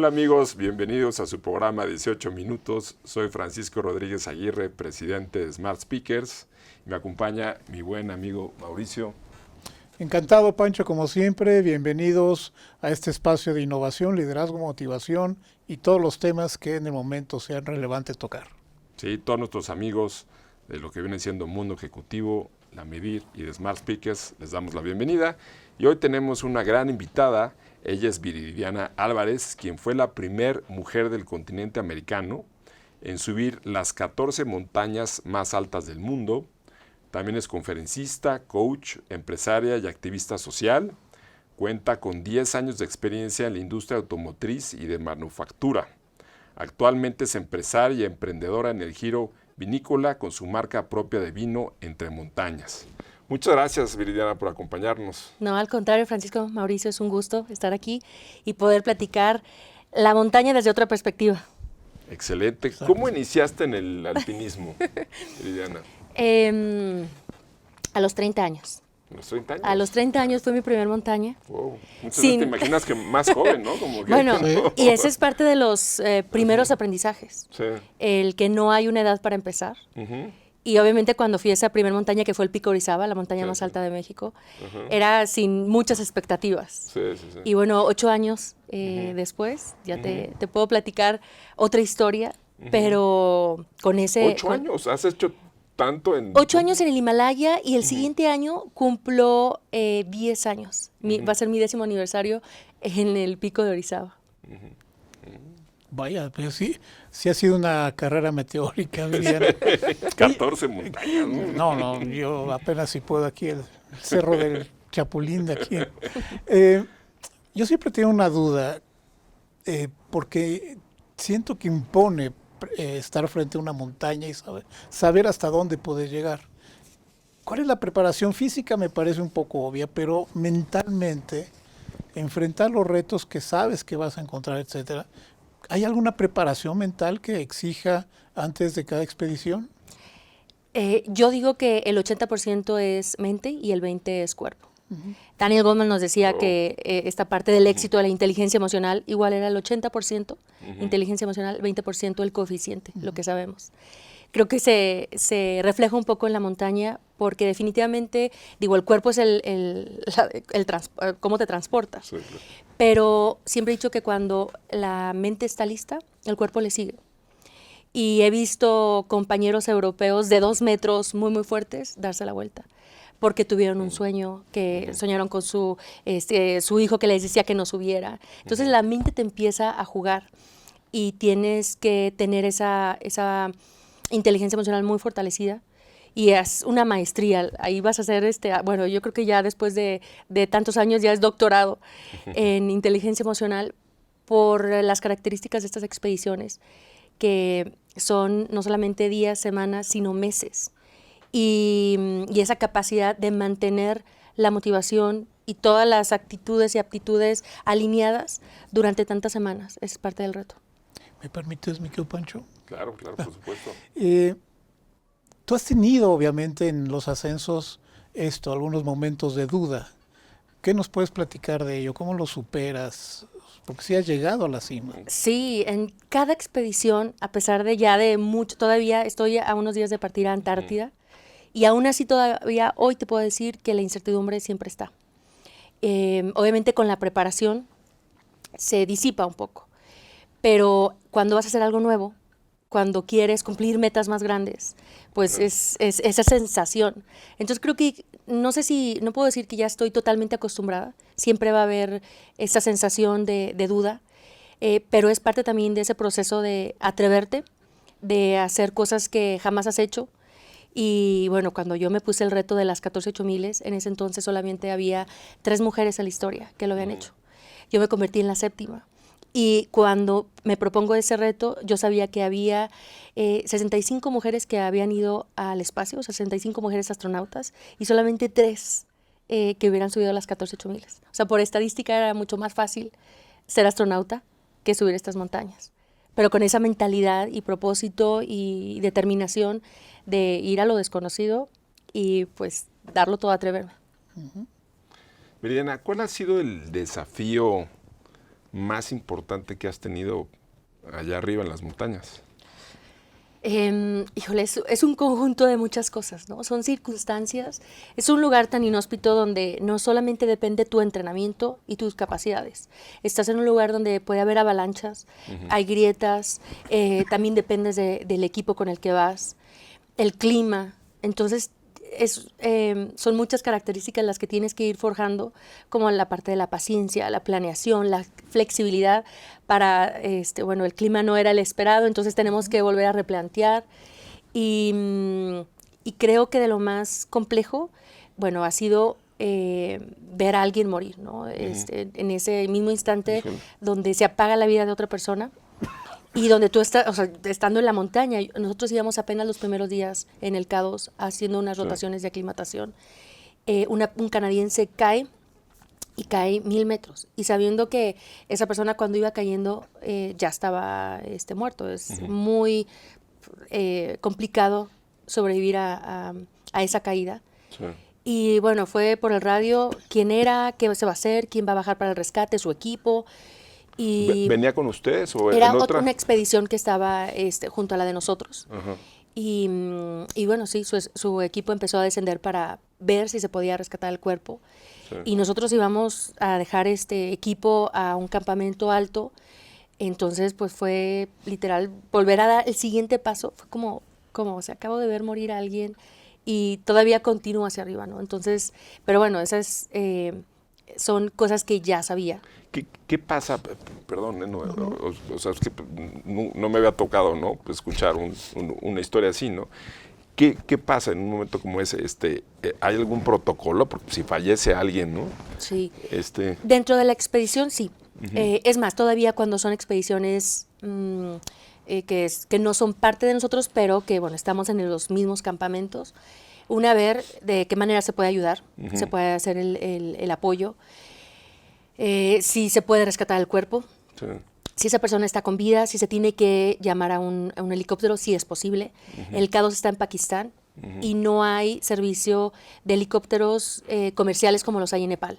Hola amigos, bienvenidos a su programa 18 minutos. Soy Francisco Rodríguez Aguirre, presidente de Smart Speakers. Me acompaña mi buen amigo Mauricio. Encantado, Pancho, como siempre. Bienvenidos a este espacio de innovación, liderazgo, motivación y todos los temas que en el momento sean relevantes tocar. Sí, todos nuestros amigos de lo que viene siendo Mundo Ejecutivo, La Medir y de Smart Speakers, les damos la bienvenida. Y hoy tenemos una gran invitada. Ella es Viridiana Álvarez, quien fue la primer mujer del continente americano en subir las 14 montañas más altas del mundo. También es conferencista, coach, empresaria y activista social. Cuenta con 10 años de experiencia en la industria automotriz y de manufactura. Actualmente es empresaria y emprendedora en el giro vinícola con su marca propia de vino Entre Montañas. Muchas gracias, Viridiana, por acompañarnos. No, al contrario, Francisco, Mauricio, es un gusto estar aquí y poder platicar la montaña desde otra perspectiva. Excelente. ¿Cómo iniciaste en el alpinismo, Viridiana? A los 30 años. ¿A los 30 años? A los 30 años fue mi primer montaña. Wow. Muchas veces te imaginas que más joven, ¿no? Como que, bueno, sí. Y ese es parte de los primeros aprendizajes. Sí. El que no hay una edad para empezar. Y obviamente cuando fui a esa primera montaña, que fue el Pico Orizaba, la montaña más alta de México, era sin muchas expectativas. Sí. Y bueno, 8 años después, ya te puedo platicar otra historia, pero con ese... 8 años, has hecho tanto en... 8 años en el Himalaya y el siguiente año cumplo 10 años. Va a ser mi 10º aniversario en el Pico de Orizaba. Vaya, pero sí ha sido una carrera meteórica, Viridiana. 14 montañas. No, yo apenas si puedo aquí, el Cerro del Chapulín de aquí. Yo siempre tengo una duda, porque siento que impone estar frente a una montaña y saber hasta dónde puedes llegar. ¿Cuál es la preparación física? Me parece un poco obvia, pero mentalmente, enfrentar los retos que sabes que vas a encontrar, etcétera. ¿Hay alguna preparación mental que exija antes de cada expedición? Yo digo que el 80% es mente y el 20% es cuerpo. Daniel Goleman nos decía que esta parte del éxito de la inteligencia emocional igual era el 80% inteligencia emocional, 20% el coeficiente, lo que sabemos. Creo que se refleja un poco en la montaña porque definitivamente, digo, el cuerpo es cómo te transportas. Sí, claro. Pero siempre he dicho que cuando la mente está lista, el cuerpo le sigue. Y he visto compañeros europeos de 2 metros muy, muy fuertes darse la vuelta porque tuvieron un sueño, que soñaron con su hijo que les decía que no subiera. Entonces la mente te empieza a jugar y tienes que tener esa inteligencia emocional muy fortalecida y es una maestría. Ahí vas a hacer, bueno, yo creo que ya después de tantos años ya es doctorado en inteligencia emocional por las características de estas expediciones, que son no solamente días, semanas, sino meses. Y esa capacidad de mantener la motivación y todas las actitudes y aptitudes alineadas durante tantas semanas es parte del reto. ¿Me permites, mi querido Pancho? Claro, por supuesto. Tú has tenido, obviamente, en los ascensos algunos momentos de duda. ¿Qué nos puedes platicar de ello? ¿Cómo lo superas? Porque sí has llegado a la cima. Sí, en cada expedición, a pesar de ya de mucho, todavía estoy a unos días de partir a Antártida, y aún así todavía hoy te puedo decir que la incertidumbre siempre está. Obviamente con la preparación se disipa un poco, pero cuando vas a hacer algo nuevo, cuando quieres cumplir metas más grandes, pues es esa sensación. Entonces creo que, no puedo decir que ya estoy totalmente acostumbrada, siempre va a haber esa sensación de duda, pero es parte también de ese proceso de atreverte, de hacer cosas que jamás has hecho. Y bueno, cuando yo me puse el reto de las 14 8000, en ese entonces solamente había 3 mujeres en la historia que lo habían hecho. Yo me convertí en la 7ª. Y cuando me propongo ese reto, yo sabía que había 65 mujeres que habían ido al espacio, 65 mujeres astronautas, y solamente 3 que hubieran subido las 14 8000. O sea, por estadística era mucho más fácil ser astronauta que subir estas montañas. Pero con esa mentalidad y propósito y determinación de ir a lo desconocido y pues darlo todo a atreverme. Viridiana, ¿cuál ha sido el desafío más importante que has tenido allá arriba en las montañas? Híjole, es un conjunto de muchas cosas, ¿no? Son circunstancias. Es un lugar tan inhóspito donde no solamente depende tu entrenamiento y tus capacidades. Estás en un lugar donde puede haber avalanchas, hay grietas, también dependes del equipo con el que vas, el clima. Entonces, son muchas características las que tienes que ir forjando, como la parte de la paciencia, la planeación, la flexibilidad para, bueno, el clima no era el esperado, entonces tenemos que volver a replantear y creo que de lo más complejo, bueno, ha sido ver a alguien morir, ¿no? En ese mismo instante donde se apaga la vida de otra persona. Y donde tú estás, o sea, estando en la montaña, nosotros íbamos apenas los primeros días en el K2 haciendo unas rotaciones de aclimatación. Un canadiense cae y cae 1000 metros. Y sabiendo que esa persona cuando iba cayendo ya estaba muerto. Es muy complicado sobrevivir a esa caída. Sí. Y bueno, fue por el radio quién era, qué se va a hacer, quién va a bajar para el rescate, su equipo. Y ¿venía con ustedes o era en otra? Una expedición que estaba junto a la de nosotros. Y bueno, sí, su equipo empezó a descender para ver si se podía rescatar el cuerpo. Sí. Y nosotros íbamos a dejar este equipo a un campamento alto. Entonces, pues fue literal volver a dar el siguiente paso. Fue como o sea, acabo de ver morir a alguien y todavía continúo hacia arriba, ¿no? Entonces, pero bueno, esas son cosas que ya sabía. ¿Qué pasa? Perdón, o sea, es que no me había tocado, ¿no? Escuchar una historia así, ¿no? ¿Qué pasa en un momento como ese? ¿Hay algún protocolo? Porque si fallece alguien, ¿no? Sí. Dentro de la expedición, sí. Es más, todavía cuando son expediciones que no son parte de nosotros, pero que, bueno, estamos en los mismos campamentos, ver de qué manera se puede ayudar, se puede hacer el apoyo. Si se puede rescatar el cuerpo, sí. Si esa persona está con vida, si se tiene que llamar a un helicóptero, si es posible. El K2 está en Pakistán y no hay servicio de helicópteros comerciales como los hay en Nepal.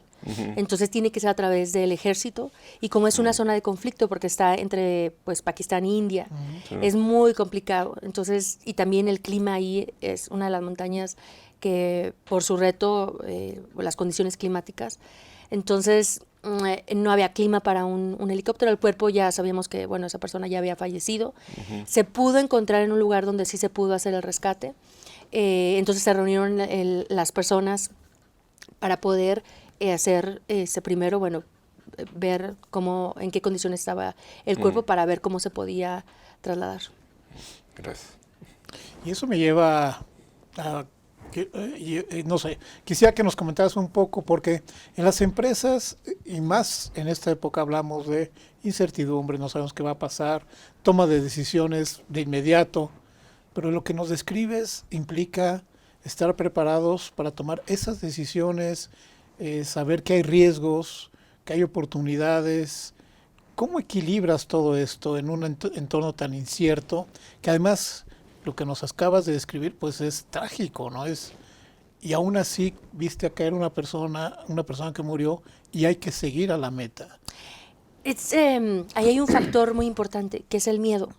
Entonces tiene que ser a través del ejército y como es una zona de conflicto porque está entre pues, Pakistán e India, sí. Es muy complicado. Entonces, y también el clima ahí es una de las montañas que por su reto, las condiciones climáticas, entonces no había clima para un helicóptero. El cuerpo ya sabíamos que, bueno, esa persona ya había fallecido. Se pudo encontrar en un lugar donde sí se pudo hacer el rescate. Entonces se reunieron las personas para poder hacer primero, bueno, ver en qué condiciones estaba el cuerpo para ver cómo se podía trasladar. Gracias. Y eso me lleva a no sé, quisiera que nos comentaras un poco, porque en las empresas, y más en esta época, hablamos de incertidumbre, no sabemos qué va a pasar, toma de decisiones de inmediato, pero lo que nos describes implica estar preparados para tomar esas decisiones, saber que hay riesgos, que hay oportunidades. ¿Cómo equilibras todo esto en un entorno tan incierto, que además lo que nos acabas de describir pues es trágico, ¿no? Y aún así viste a caer una persona que murió y hay que seguir a la meta. Ahí hay un factor muy importante, que es el miedo.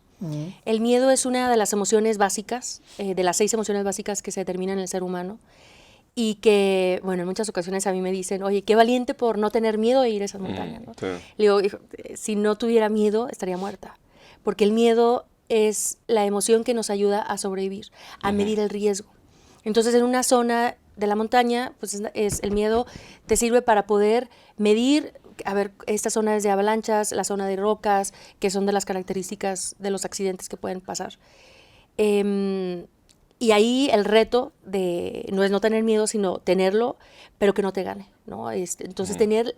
El miedo es una de las emociones básicas, de las 6 emociones básicas que se determinan en el ser humano y que, bueno, en muchas ocasiones a mí me dicen, oye, qué valiente por no tener miedo de ir a esas montañas, ¿no? Sí. Le digo, si no tuviera miedo, estaría muerta, porque el miedo es la emoción que nos ayuda a sobrevivir, a medir el riesgo. Entonces, en una zona de la montaña, pues el miedo te sirve para poder medir, a ver, esta zona es de avalanchas, la zona de rocas, que son de las características de los accidentes que pueden pasar. Y ahí el reto no es no tener miedo, sino tenerlo, pero que no te gane, ¿no? Entonces, tener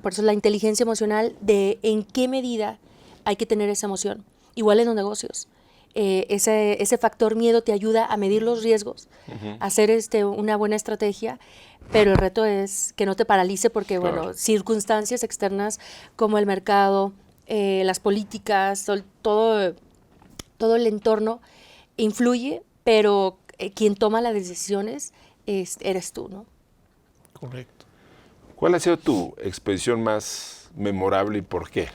por eso la inteligencia emocional de en qué medida hay que tener esa emoción. Igual en los negocios. Ese factor miedo te ayuda a medir los riesgos, a hacer una buena estrategia, pero el reto es que no te paralice porque, claro, bueno, circunstancias externas como el mercado, las políticas, todo el entorno influye, pero quien toma las decisiones eres tú, ¿no? Correcto. ¿Cuál ha sido tu expedición más memorable y por qué?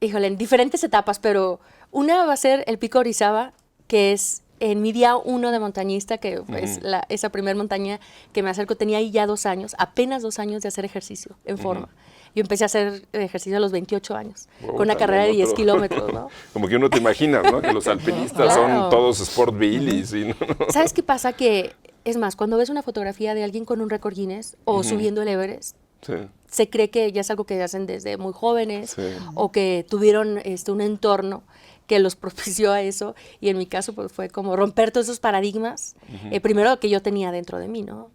Híjole, en diferentes etapas, pero una va a ser el Pico Orizaba, que es en mi día 1 de montañista, que es esa primera montaña que me acerco. Tenía ahí ya 2 años, apenas 2 años de hacer ejercicio en forma. Yo empecé a hacer ejercicio a los 28 años, con una carrera de 10 kilómetros, ¿no? Como que uno te imagina, ¿no? Que los alpinistas son todos sport bilis. ¿No? ¿Sabes qué pasa? Que, es más, cuando ves una fotografía de alguien con un récord Guinness o subiendo el Everest, se cree que ya es algo que hacen desde muy jóvenes o que tuvieron un entorno que los propició a eso, y en mi caso pues fue como romper todos esos paradigmas, primero que yo tenía dentro de mí, ¿no?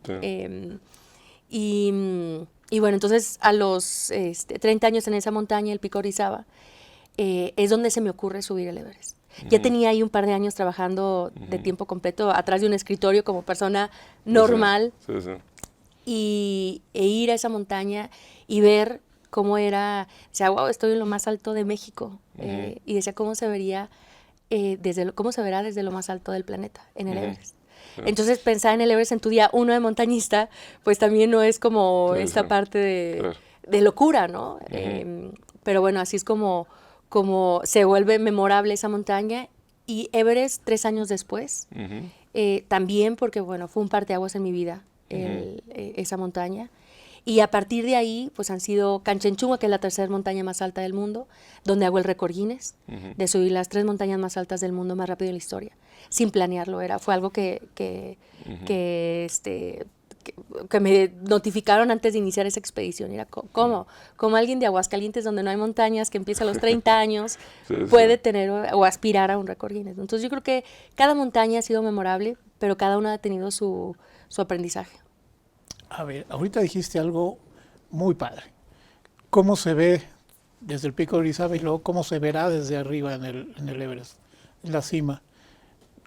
Y bueno, entonces a los 30 años en esa montaña, el Pico Orizaba, es donde se me ocurre subir el Everest. Ya tenía ahí un par de años trabajando de tiempo completo atrás de un escritorio como persona normal, e ir a esa montaña y ver cómo era, decía, wow, estoy en lo más alto de México, y decía cómo se vería, cómo se verá desde lo más alto del planeta, en el Everest. Entonces pensar en el Everest en tu día 1 de montañista, pues también no es como esta parte de locura, ¿no? Pero bueno, así es como se vuelve memorable esa montaña. Y Everest 3 años después, también porque bueno, fue un parteaguas en mi vida, esa montaña. Y a partir de ahí, pues han sido Kanchenjunga, que es la tercera montaña más alta del mundo, donde hago el récord Guinness de subir las 3 montañas más altas del mundo más rápido en la historia, sin planearlo. Fue algo que me notificaron antes de iniciar esa expedición. Era como alguien de Aguascalientes, donde no hay montañas, que empieza a los 30 años, puede tener o aspirar a un récord Guinness. Entonces yo creo que cada montaña ha sido memorable, pero cada una ha tenido su aprendizaje. A ver, ahorita dijiste algo muy padre. ¿Cómo se ve desde el Pico de Orizaba y luego cómo se verá desde arriba en el Everest, en la cima?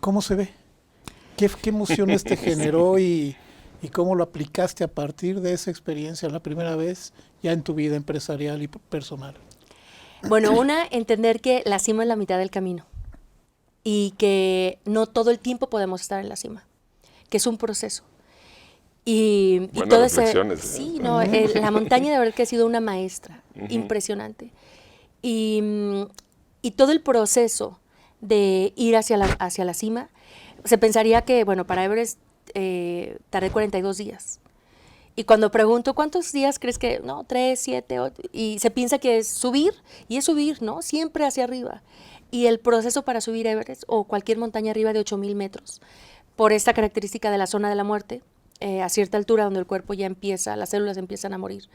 ¿Cómo se ve? ¿Qué emociones te generó y cómo lo aplicaste a partir de esa experiencia la primera vez ya en tu vida empresarial y personal? Bueno, entender que la cima es la mitad del camino y que no todo el tiempo podemos estar en la cima, que es un proceso. Y todo sí, no, la montaña de verdad que ha sido una maestra impresionante. Y todo el proceso de ir hacia la cima, se pensaría que, bueno, para Everest tardé 42 días. Y cuando pregunto, ¿cuántos días crees que? No, 3, 7, 8. Y se piensa que es subir, y es subir, ¿no? Siempre hacia arriba. Y el proceso para subir Everest o cualquier montaña arriba de 8,000 metros, por esta característica de la zona de la muerte, a cierta altura donde el cuerpo ya empieza, las células empiezan a morir,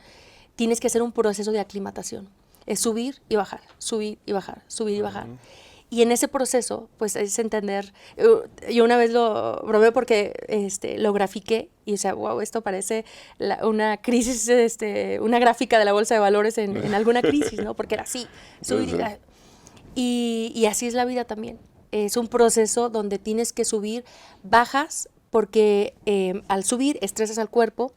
tienes que hacer un proceso de aclimatación. Es subir y bajar, subir y bajar, subir y bajar. Y en ese proceso, pues es entender, yo una vez lo probé porque lo grafiqué y decía, wow, esto parece una crisis, una gráfica de la bolsa de valores en alguna crisis, ¿no? Porque era así, subir y así es la vida también. Es un proceso donde tienes que subir, bajas, porque al subir estresas al cuerpo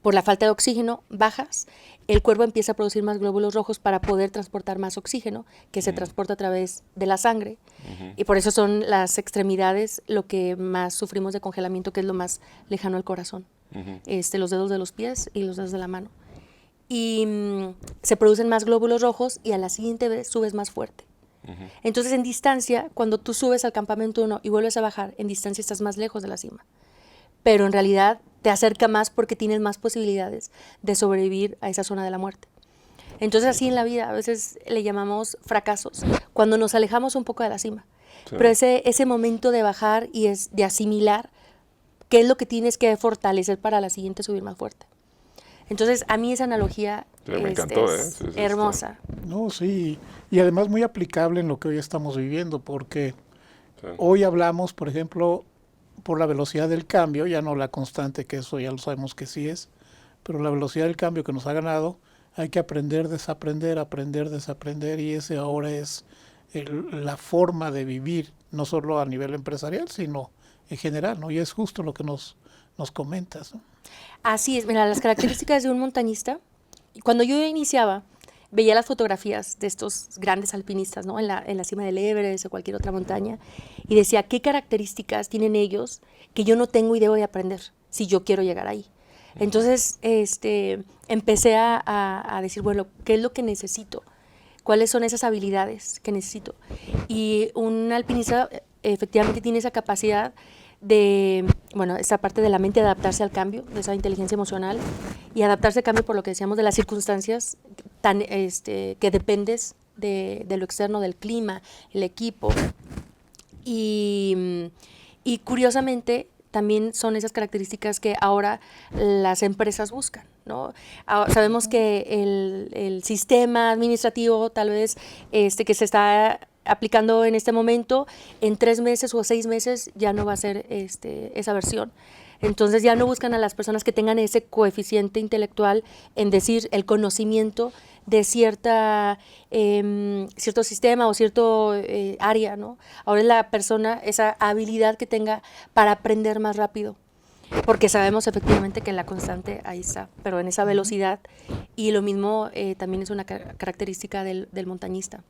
por la falta de oxígeno, bajas, el cuerpo empieza a producir más glóbulos rojos para poder transportar más oxígeno, que se transporta a través de la sangre, y por eso son las extremidades lo que más sufrimos de congelamiento, que es lo más lejano al corazón, los dedos de los pies y los dedos de la mano. Y se producen más glóbulos rojos y a la siguiente vez subes más fuerte. Entonces, en distancia, cuando tú subes al campamento 1 y vuelves a bajar, en distancia estás más lejos de la cima. Pero en realidad te acerca más porque tienes más posibilidades de sobrevivir a esa zona de la muerte. Entonces, así en la vida, a veces le llamamos fracasos, cuando nos alejamos un poco de la cima. Pero ese momento de bajar y de asimilar qué es lo que tienes que fortalecer para la siguiente subir más fuerte. Entonces, a mí esa analogía me encantó, es hermosa. No, sí, y además muy aplicable en lo que hoy estamos viviendo, porque hoy hablamos, por ejemplo, por la velocidad del cambio, ya no la constante, que eso ya lo sabemos que sí es, pero la velocidad del cambio que nos ha ganado, hay que aprender, desaprender, aprender, desaprender, y ese ahora es la forma de vivir, no solo a nivel empresarial, sino en general, ¿no? Y es justo lo que nos comentas, ¿no? Así es, mira, las características de un montañista, cuando yo iniciaba, veía las fotografías de estos grandes alpinistas, ¿no? en la cima del Everest o cualquier otra montaña, y decía, ¿qué características tienen ellos que yo no tengo y debo de aprender si yo quiero llegar ahí? Entonces, empecé a decir, bueno, ¿qué es lo que necesito? ¿Cuáles son esas habilidades que necesito? Y un alpinista efectivamente tiene esa capacidad de, bueno, esa parte de la mente, de adaptarse al cambio, de esa inteligencia emocional y adaptarse al cambio por lo que decíamos de las circunstancias que dependes de lo externo, del clima, el equipo. Y curiosamente también son esas características que ahora las empresas buscan, ¿no? Sabemos que el sistema administrativo tal vez que se está aplicando en este momento, en 3 meses o 6 meses ya no va a ser esa versión. Entonces ya no buscan a las personas que tengan ese coeficiente intelectual, en decir, el conocimiento de cierto sistema o cierto área, ¿no? Ahora es la persona, esa habilidad que tenga para aprender más rápido, porque sabemos efectivamente que la constante ahí está, pero en esa velocidad, y lo mismo también es una característica del montañista,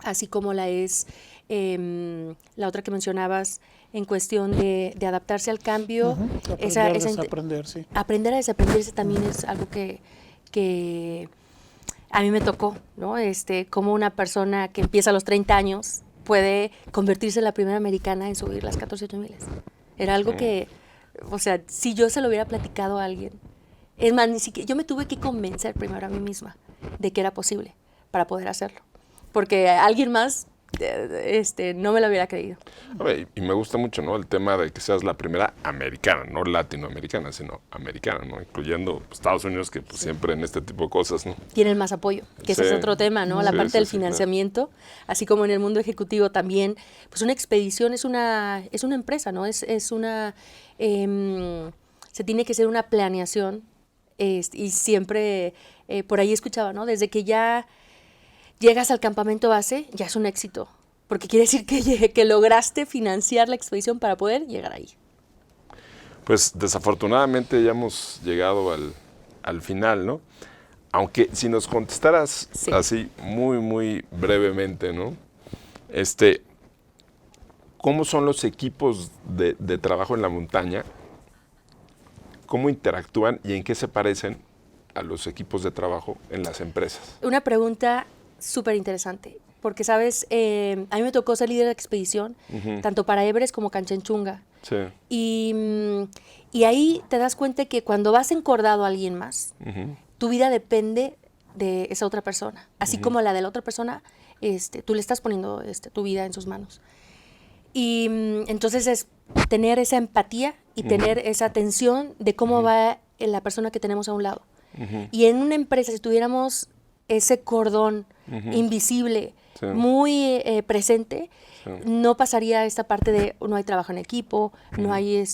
así como la es la otra que mencionabas en cuestión de adaptarse al cambio. Desaprender, sí. Aprender a desaprenderse también es algo que a mí me tocó, ¿no? Como una persona que empieza a los 30 años puede convertirse en la primera americana en subir las 14 miles. Era algo que, o sea, si yo se lo hubiera platicado a alguien, es más, ni siquiera, yo me tuve que convencer primero a mí misma de que era posible para poder hacerlo, porque alguien más no me lo hubiera creído. A ver, y me gusta mucho, ¿no? El tema de que seas la primera americana, no latinoamericana, sino americana, ¿no? Incluyendo Estados Unidos, que pues, siempre en este tipo de cosas, ¿no? Tienen más apoyo, que ese es otro tema, ¿no? La parte del financiamiento, claro. Así como en el mundo ejecutivo también, pues una expedición es una empresa, ¿no? Se tiene que hacer una planeación, y siempre por ahí escuchaba, ¿no? Desde que ya llegas al campamento base, ya es un éxito, porque quiere decir que lograste financiar la expedición para poder llegar ahí. Pues desafortunadamente ya hemos llegado al final, ¿no? Aunque si nos contestaras así muy, muy brevemente, ¿no? ¿Cómo son los equipos de trabajo en la montaña? ¿Cómo interactúan y en qué se parecen a los equipos de trabajo en las empresas? Una pregunta súper interesante, porque, ¿sabes? A mí me tocó ser líder de expedición, tanto para Everest como Canchenjunga. Sí. Y ahí te das cuenta que cuando vas encordado a alguien más, tu vida depende de esa otra persona. Así como la de la otra persona, tú le estás poniendo tu vida en sus manos. Y entonces es tener esa empatía y tener esa atención de cómo va la persona que tenemos a un lado. Y en una empresa, si tuviéramos ese cordón invisible, muy presente, no pasaría esta parte de no hay trabajo en equipo, no hay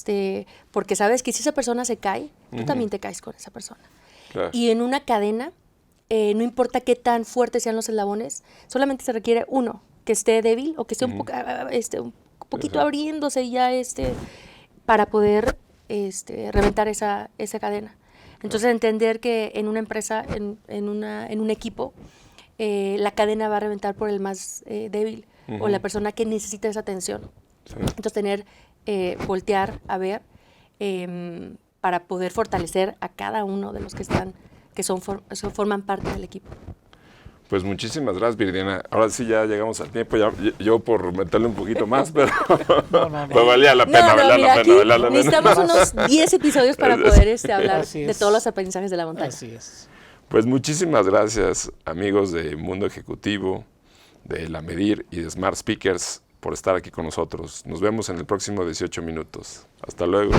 porque sabes que si esa persona se cae, tú también te caes con esa persona. Claro. Y en una cadena, no importa qué tan fuertes sean los eslabones, solamente se requiere uno que esté débil o que esté un poquito abriéndose y ya para poder reventar esa cadena. Entonces, entender que en una empresa, en un equipo, la cadena va a reventar por el más débil o la persona que necesita esa atención. Sí. Entonces, voltear a ver para poder fortalecer a cada uno de los que forman parte del equipo. Pues muchísimas gracias, Viridiana. Ahora sí ya llegamos al tiempo, yo por meterle un poquito más, pero pero valía la pena, valía la pena. Necesitamos unos 10 episodios para poder hablar de todos los aprendizajes de la montaña. Así es. Pues muchísimas gracias, amigos de Mundo Ejecutivo, de La Medir y de Smart Speakers, por estar aquí con nosotros. Nos vemos en el próximo 18 minutos. Hasta luego.